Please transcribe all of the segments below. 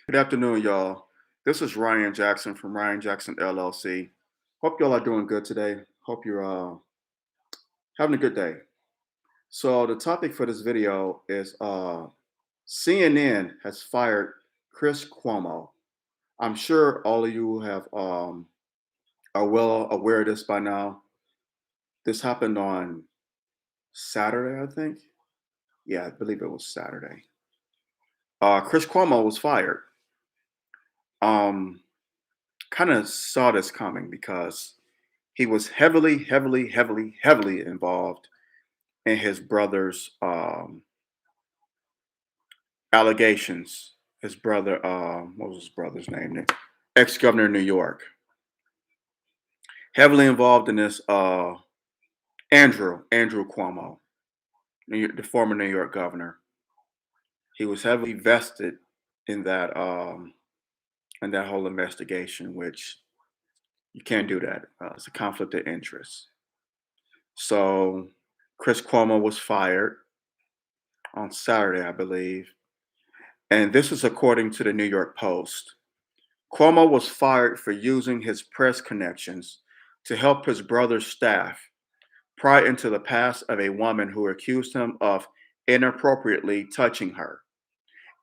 Good afternoon, y'all. This is Ryan Jackson from Ryan Jackson LLC. Hope y'all are doing good today. Hope you're having a good day. So the topic for this video is CNN has fired Chris Cuomo. I'm sure all of you have are well aware of this by now. This happened on Saturday, I think. Yeah, I believe it was Saturday. Chris Cuomo was fired. Um, Kind of saw this coming because he was heavily involved in his brother's allegations. His brother, what was his brother's name? Ex governor of New York, heavily involved in this. Andrew Cuomo, the former New York governor. He was heavily vested in that whole investigation, which you can't do that. It's a conflict of interest. So Chris Cuomo was fired on Saturday, I believe. And this is according to the New York Post. Cuomo was fired for using his press connections to help his brother's staff pry into the past of a woman who accused him of inappropriately touching her,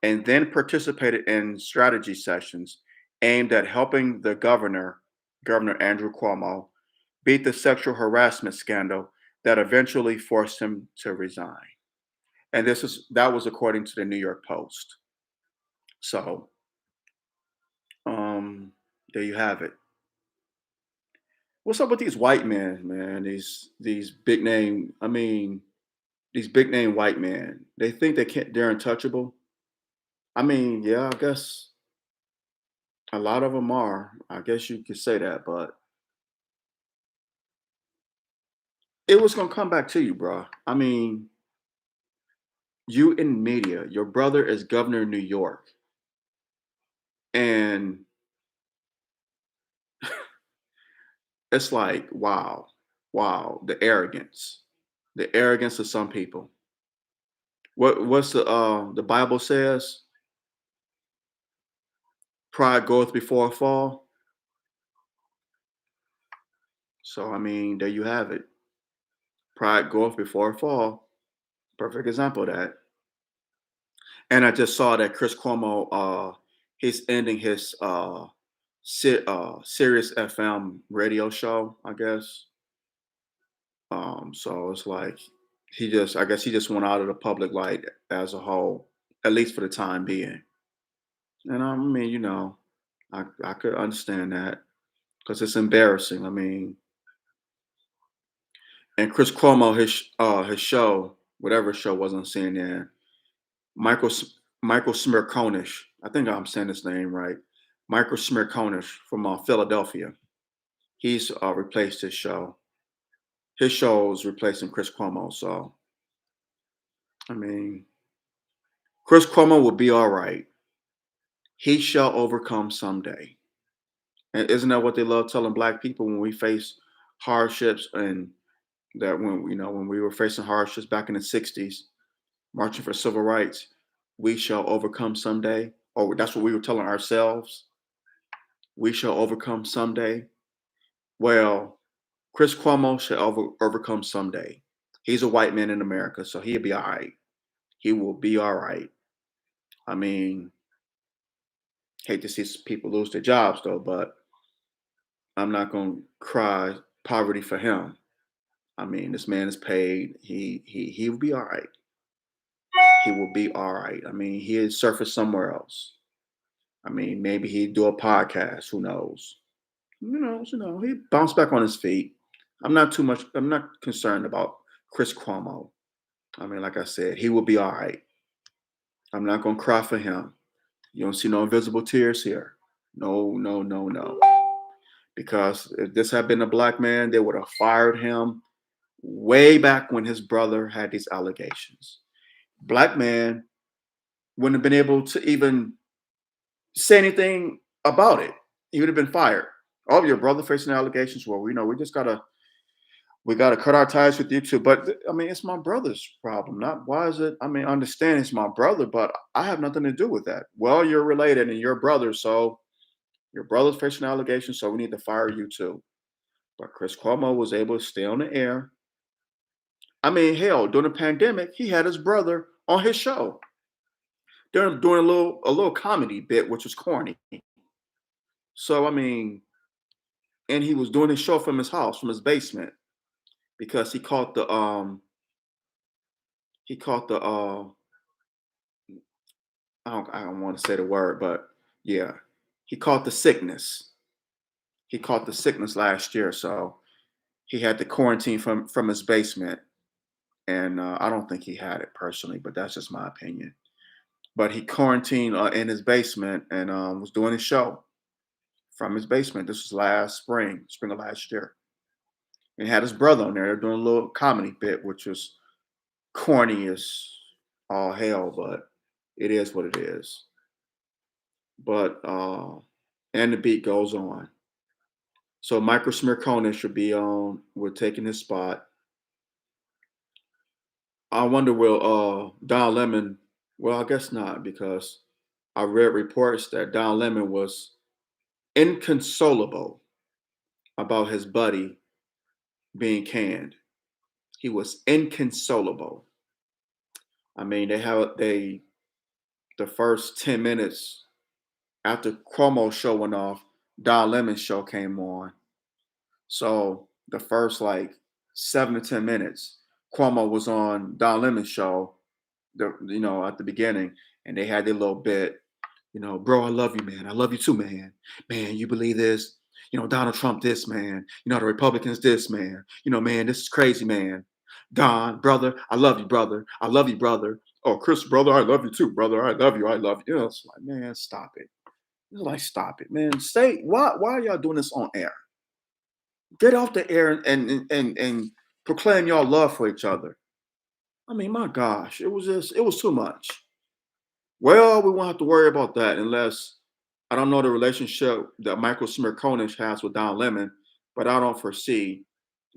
and then participated in strategy sessions aimed at helping the Governor Andrew Cuomo, beat the sexual harassment scandal that eventually forced him to resign. And that was according to the New York Post. So um, there you have it. What's up with these white men, man? These big name. I mean, these big name white men. They think they're untouchable. I mean, yeah, I guess a lot of them are. I guess you could say that, but it was gonna come back to you, bro. I mean, you in media. Your brother is governor of New York, and it's like, wow, wow, the arrogance of some people. What's the Bible says? Pride goeth before a fall. So I mean, there you have it. Pride goeth before a fall. Perfect example of that. And I just saw that Chris Cuomo, he's ending his Sirius FM radio show, I guess. So it's like I guess he just went out of the public light as a whole, at least for the time being. And I mean, I could understand that because it's embarrassing. I mean, and Chris Cuomo, his show, whatever show was on CNN, Michael Michael Smirkonish. I think I'm saying his name right. Michael Smirkonish from Philadelphia. He's replaced his show. His show is replacing Chris Cuomo. So I mean, Chris Cuomo will be all right. He shall overcome someday. And isn't that what they love telling black people when we face hardships, and that when we were facing hardships back in the '60s, marching for civil rights, we shall overcome someday. Or that's what we were telling ourselves. We shall overcome someday. Well, Chris Cuomo shall overcome someday. He's a white man in America, so he'll be all right. He will be all right. I mean, hate to see people lose their jobs though, but I'm not going to cry poverty for him. I mean, this man is paid. He will be all right. He will be all right. I mean, he'll surface somewhere else. I mean, maybe he'd do a podcast. Who knows? Who knows? He bounced back on his feet. I'm not concerned about Chris Cuomo. I mean, like I said, he will be all right. I'm not gonna cry for him. You don't see no invisible tears here. No, no, no, no. Because if this had been a black man, they would have fired him way back when his brother had these allegations. Black man wouldn't have been able to even say anything about it. He would have been fired. Oh, your brother facing allegations. Well, we just gotta We got to cut our ties with you too. But I mean, it's my brother's problem. Not why is it? I mean, I understand it's my brother, but I have nothing to do with that. Well, you're related and you're brother, so your brother's facing allegations, so we need to fire you too. But Chris Cuomo was able to stay on the air. I mean, hell, during the pandemic, he had his brother on his show. They're doing a little comedy bit, which was corny. So I mean, and he was doing his show from his house, from his basement, because he caught the I don't want to say the word, but yeah, he caught the sickness. He caught the sickness last year, so he had to quarantine from his basement. And I don't think he had it personally, but that's just my opinion. But he quarantined in his basement and was doing his show from his basement. This was last spring of last year. And he had his brother on there. They're doing a little comedy bit, which was corny as all hell, but it is what it is. But and the beat goes on. So Michael Smirkona should be on. We're taking his spot. I wonder will Don Lemon? Well, I guess not because I read reports that Don Lemon was inconsolable about his buddy being canned. He was inconsolable. I mean, they the first 10 minutes after Cuomo's show went off, Don Lemon's show came on. So the first like 7 to 10 minutes, Cuomo was on Don Lemon's show. At the beginning, and they had their little bit. Bro, I love you, man. I love you too, man. Man, you believe this? Donald Trump, this man. The Republicans, this man. Man, this is crazy, man. Don, brother, I love you, brother. I love you, brother. Oh, Chris, brother, I love you too, brother. I love you. I love you. It's like, man, stop it. It's like, stop it, man. Stay. Why are y'all doing this on air? Get off the air and proclaim y'all love for each other. I mean, my gosh, it was too much. Well, we won't have to worry about that unless I don't know the relationship that Michael Smirkonish has with Don Lemon, but I don't foresee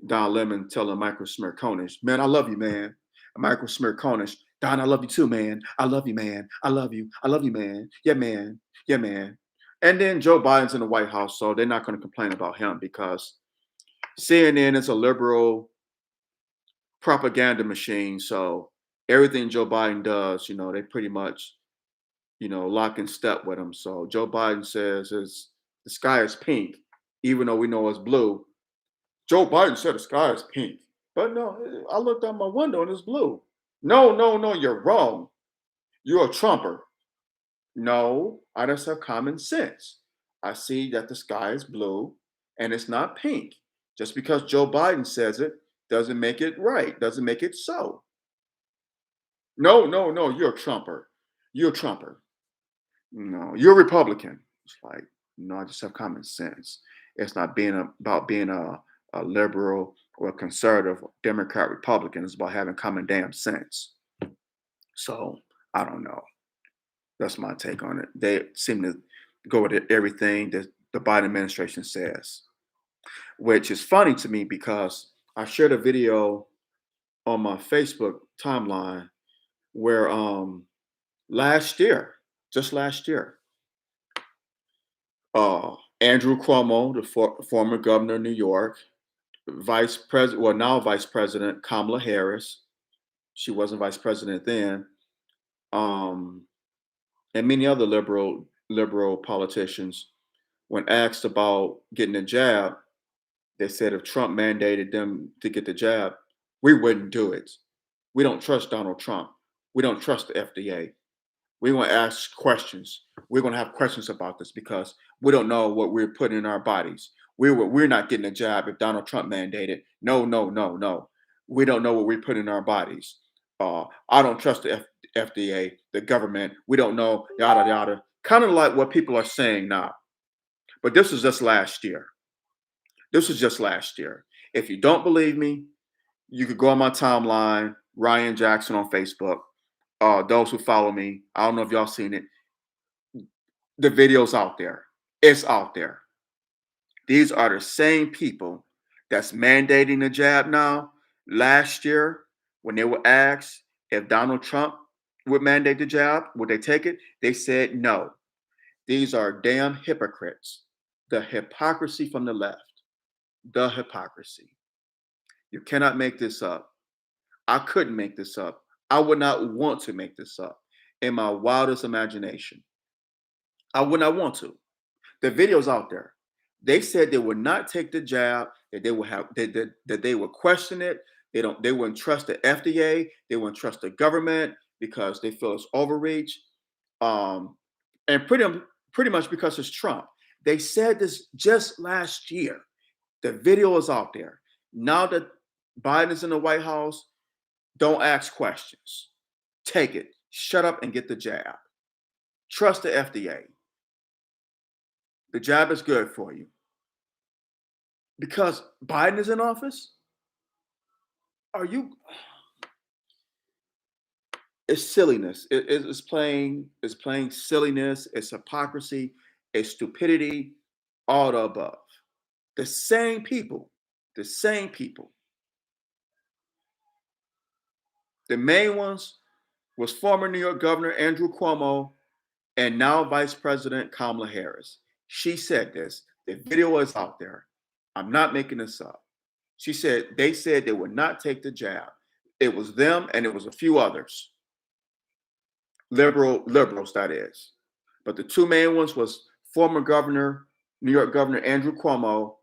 Don Lemon telling Michael Smirkonish, man, I love you, man. And Michael Smirkonish, Don, I love you too, man. I love you, man. I love you. I love you, man. Yeah, man. Yeah, man. And then Joe Biden's in the White House, so they're not going to complain about him because CNN is a liberal propaganda machine. So everything Joe Biden does, they pretty much lock in step with him. So Joe Biden says the sky is pink, even though we know it's blue. Joe Biden said the sky is pink. But no, I looked out my window and it's blue. No, no, no, you're wrong. You're a Trumper. No, I just have common sense. I see that the sky is blue and it's not pink. Just because Joe Biden says it doesn't make it right, doesn't make it so. No, no, no, you're a Trumper. You're a Trumper. No, you're a Republican. It's like, no, I just have common sense. It's not about being a liberal or a conservative, Democrat, Republican. It's about having common damn sense. So I don't know. That's my take on it. They seem to go with everything that the Biden administration says, which is funny to me because I shared a video on my Facebook timeline where last year, just last year, Andrew Cuomo, the former governor of New York, Vice President, well, now Vice President Kamala Harris, she wasn't Vice President then, um, and many other liberal politicians, when asked about getting a jab, they said if Trump mandated them to get the jab, we wouldn't do it. We don't trust Donald Trump. We don't trust the FDA. We want to ask questions. We're going to have questions about this because we don't know what we're putting in our bodies. We're not getting a jab if Donald Trump mandated. No, no, no, no. We don't know what we put in our bodies. I don't trust the FDA, the government. We don't know, yada, yada. Kind of like what people are saying now. But this was just last year. This was just last year. If you don't believe me, you could go on my timeline, Ryan Jackson on Facebook. Those who follow me, I don't know if y'all seen it. The video's out there. It's out there. These are the same people that's mandating the jab now. Last year, when they were asked if Donald Trump would mandate the jab, would they take it? They said no. These are damn hypocrites. The hypocrisy from the left. The hypocrisy. You cannot make this up. I couldn't make this up. I would not want to make this up in my wildest imagination. I would not want to. The video's out there. They said they would not take the jab, that they would have that they would question it. They wouldn't trust the FDA, they wouldn't trust the government because they feel it's overreach. Um, and pretty much because it's Trump. They said this just last year. The video is out there. Now that Biden is in the White House, don't ask questions. Take it. Shut up and get the jab. Trust the FDA. The jab is good for you. Because Biden is in office? Are you? It's silliness. It's plain silliness. It's hypocrisy. It's stupidity. All the above. The same people. The same people. The main ones was former New York Governor Andrew Cuomo and now Vice President Kamala Harris. She said this. The video is out there. I'm not making this up. She said they said they would not take the jab. It was them and it was a few others. Liberals, that is. But the two main ones was former governor, New York Governor Andrew Cuomo,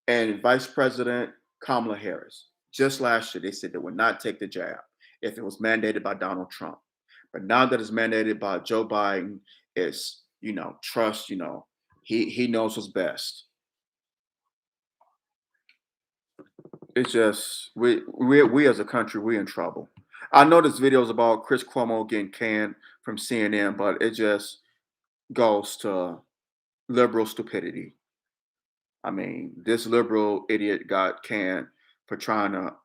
and Vice President Kamala Harris. Just last year, they said they would not take the jab if it was mandated by Donald Trump. But now that it's mandated by Joe Biden, it's trust. He knows what's best. It's just we as a country we in trouble. I know this video is about Chris Cuomo getting canned from CNN, but it just goes to liberal stupidity. I mean, this liberal idiot got canned for trying to,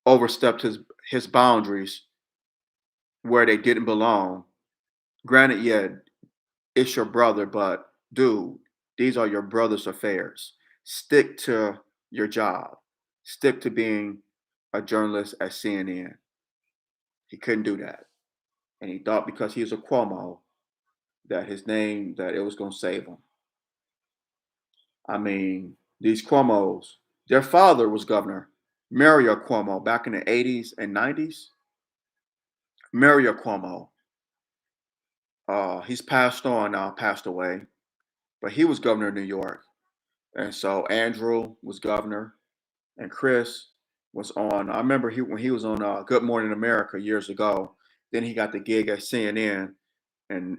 overstepped his boundaries where they didn't belong. Granted, yeah, it's your brother, but dude, these are your brother's affairs. Stick to your job. Stick to being a journalist at CNN. He couldn't do that. And he thought because he was a Cuomo that it was going to save him. I mean, these Cuomos, their father was Governor Mario Cuomo back in the 80s and 90s. Mario Cuomo. He's passed on now, passed away, but he was governor of New York. And so Andrew was governor, and Chris was on. I remember when he was on Good Morning America years ago. Then he got the gig at CNN, and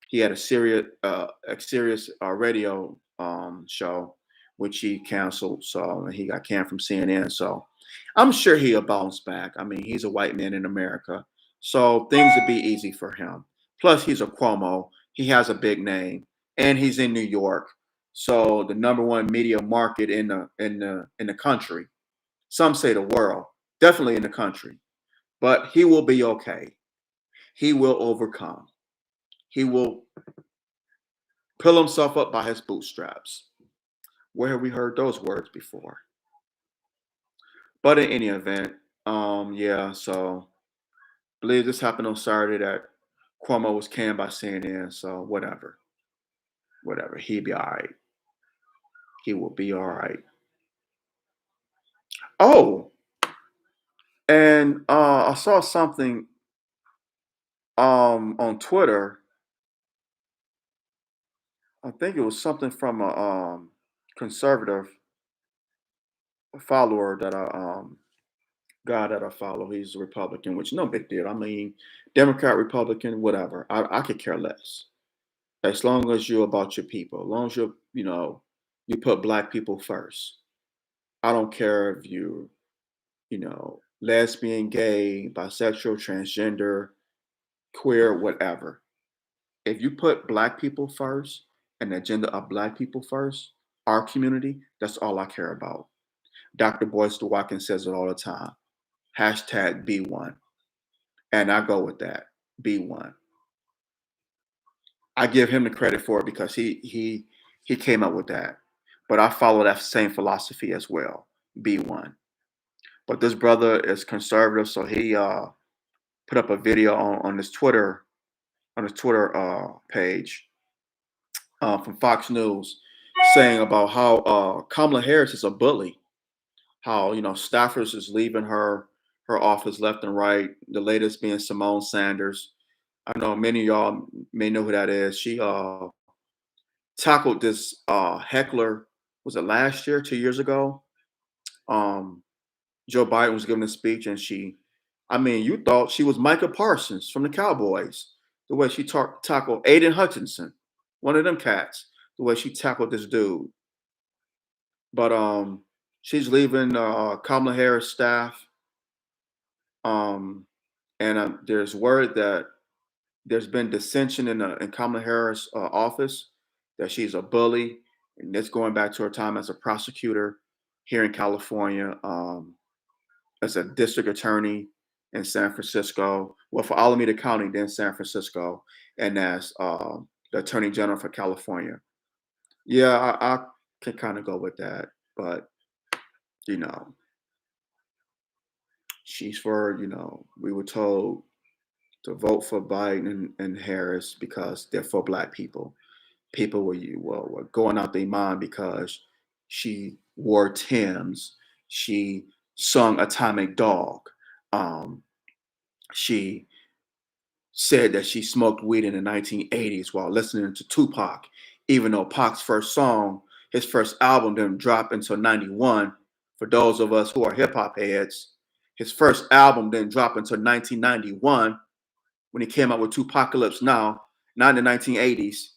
he had a serious radio show, which he canceled. So he got canned from CNN. So I'm sure he'll bounce back. I mean, he's a white man in America, so things would be easy for him. Plus, he's a Cuomo. He has a big name, and he's in New York. So the number one media market in the country. Some say the world, definitely in the country. But he will be okay. He will overcome. He will pull himself up by his bootstraps. Where have we heard those words before? But in any event, yeah, so I believe this happened on Saturday that Cuomo was canned by CNN, so whatever. Whatever. He'll be all right. He will be all right. Oh, and I saw something on Twitter. I think it was something from a conservative follower that guy that I follow. He's a Republican, which no big deal. I mean, Democrat, Republican, whatever. I could care less. As long as you're about your people, as long as you put black people first. I don't care if lesbian, gay, bisexual, transgender, queer, whatever. If you put black people first and the agenda of black people first, our community, that's all I care about. Dr. Boyce Watkins says it all the time. Hashtag be one. And I go with that. Be one. I give him the credit for it because he came up with that. but I follow that same philosophy as well. Be one. But this brother is conservative, so he put up a video on his Twitter page from Fox News saying about how Kamala Harris is a bully. How staffers is leaving her office left and right. The latest being Simone Sanders. I know many of y'all may know who that is. She tackled this heckler. Was it last year, 2 years ago? Um, Joe Biden was giving a speech, and I mean, you thought she was Micah Parsons from the Cowboys. The way she tackled Aiden Hutchinson, one of them cats. The way she tackled this dude. But she's leaving Kamala Harris staff. Um, and there's word that there's been dissension in Kamala Harris' office, that she's a bully, and that's going back to her time as a prosecutor here in California, as a district attorney in San Francisco. Well, for Alameda County, then San Francisco, and as the attorney general for California. Yeah, I can kind of go with that, but you know, she's for we were told to vote for Biden and Harris because they're for Black people. People were going out their mind because she wore Tim's, she sung Atomic Dog, um, she said that she smoked weed in the 1980s while listening to Tupac, even though Pac's first song, his first album, didn't drop until 91. For those of us who are hip hop heads, his first album didn't drop until 1991 when he came out with Tupacalypse Now, not in the 1980s.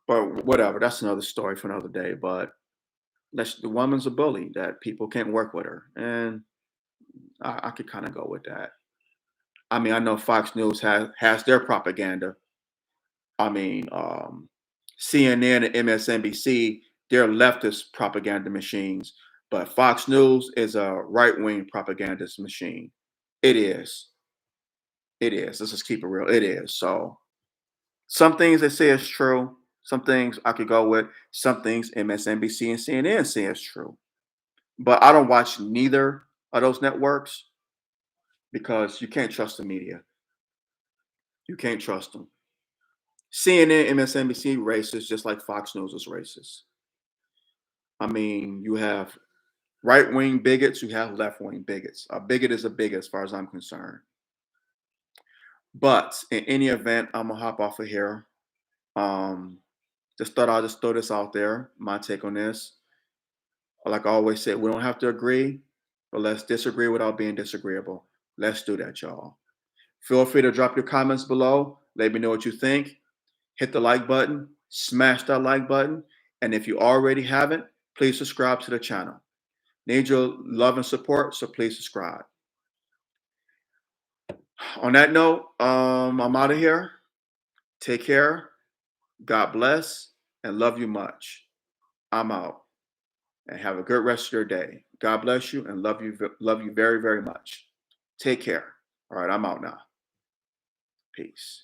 But whatever, that's another story for another day. But the woman's a bully that people can't work with her. And I could kind of go with that. I mean, I know Fox News has their propaganda. I mean, CNN and MSNBC, they're leftist propaganda machines, but Fox News is a right wing propagandist machine. It is. It is. Let's just keep it real. It is. So some things they say is true. Some things I could go with. Some things MSNBC and CNN say is true. But I don't watch neither of those networks because you can't trust the media. You can't trust them. CNN, MSNBC, racist, just like Fox News is racist. I mean, you have right wing bigots, you have left wing bigots. A bigot is a bigot as far as I'm concerned. But in any event, I'm gonna hop off of here. Um, just thought I'll just throw this out there, my take on this. Like I always say, we don't have to agree, but let's disagree without being disagreeable. Let's do that, y'all. Feel free to drop your comments below. Let me know what you think. Hit the like button, smash that like button. And if you already haven't, please subscribe to the channel. Need your love and support, so please subscribe. On that note, I'm out of here. Take care. God bless and love you much. I'm out. And have a good rest of your day. God bless you and love you very, very much. Take care. All right, I'm out now. Peace.